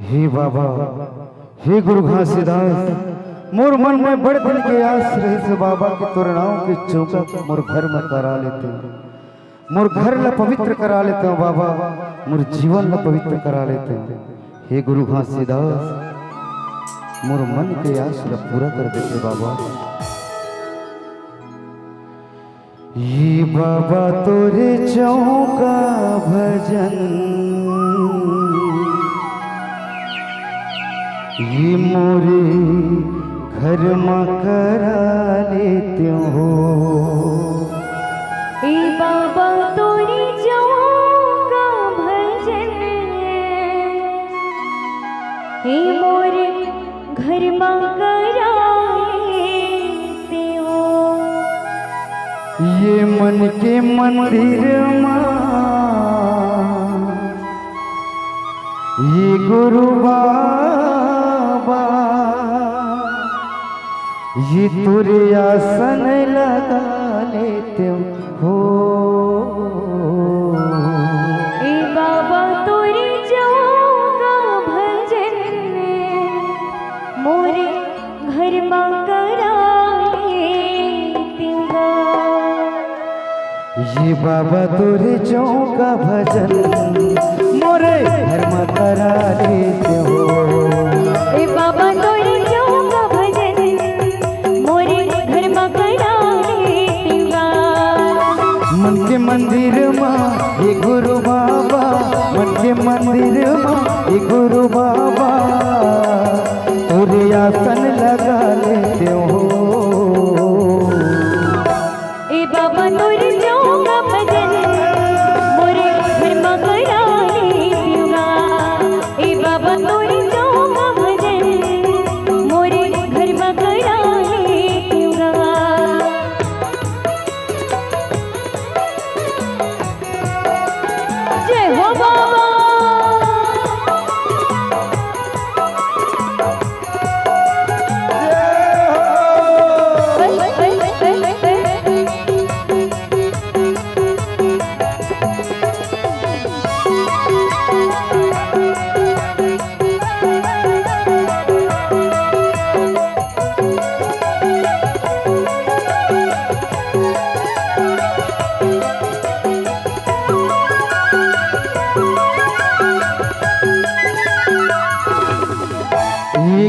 हे बाबा, हे गुरु घासीदास, मोर मन में बड़े दिन के आस रही से बाबा के तोर नाम के चौका मोर घर में करा लेते, मोर घर ला पवित्र करा लेते हो बाबा, मोर जीवन ला पवित्र करा लेते हो। हे गुरु घासीदास, मोर मन के आस ला पूरा कर देते बाबा। ये बाबा तोरे चौका भजन ये मोरे घर में करा लेते हो। ए बाबा तोरी चौका भजन हे मोरे घर में करा लेते हो। ये मन के मंदिर ये गुरु बाबा ये तुरे आसन लगा लेते हो। ए बाबा तोरी चौका भजन मोरे घर में करा लेते हो। ये बाबा तोरे चौका भजन मोरे घर में करा लेते हो। ए बाबा तोरी चौका भजन मोरे घर में करा लेते हो। मन के मंदिर माँ ये गुरु बाबा, मन के मंदिर माँ ये गुरु बाबा तोरे आसन लगा लेते हो। ए बाबा तोरी चौका भजन मोरे घर में करा लेते हो। ए बाबा तोरी चौका भजन मोरे घर में करा लेते हो। जय हो बाबा।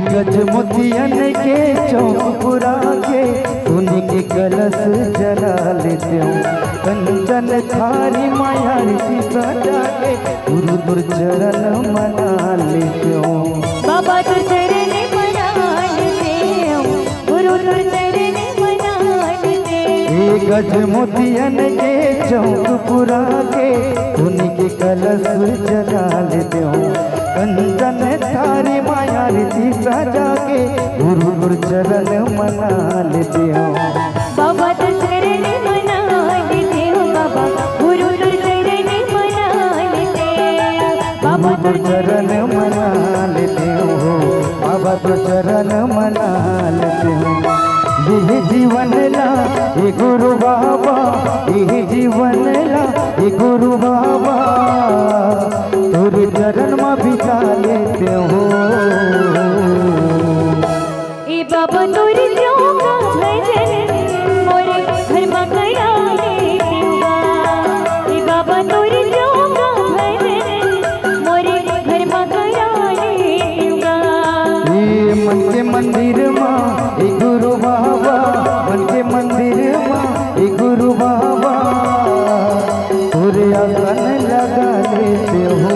गज मोतियन के चौक पुरा के सोने के कलश जला लेते हो। कंचन थारी मायारती सजा के गुरु तुर चरण मना लेते हो। बाबा तुर चरण मना लेते हो, गुरु तुर चरण मना लेते हो। गज मोतियन के चौक पुरा के सोने के कलश जला लेते हो। कंचन थारी मायारती सजा के गुरु गुरु चरण मना लेते हो। बाबा तुर चरण मना लेते हो, बाबा गुरु तुर चरण मना लेते हो। बाबा तुर चरण मना लेते हो, बाबा तुर चरण मना लेते हो। ये जीवन ला ये गुरु बाबा, ये जीवन ला ये गुरु बाबा तुर चरण में बिता लेते हो। ए बाबा तोरी चौका भजन मोरे घर में करा लेते हो। ए बाबा तोरी चौका भजन मोरे घर में करा लेते हो। ये मन के मंदिर माँ ये गुरु बाबा, मन के मंदिर माँ ये गुरु बाबा तुरे आसन लगा लेते हो।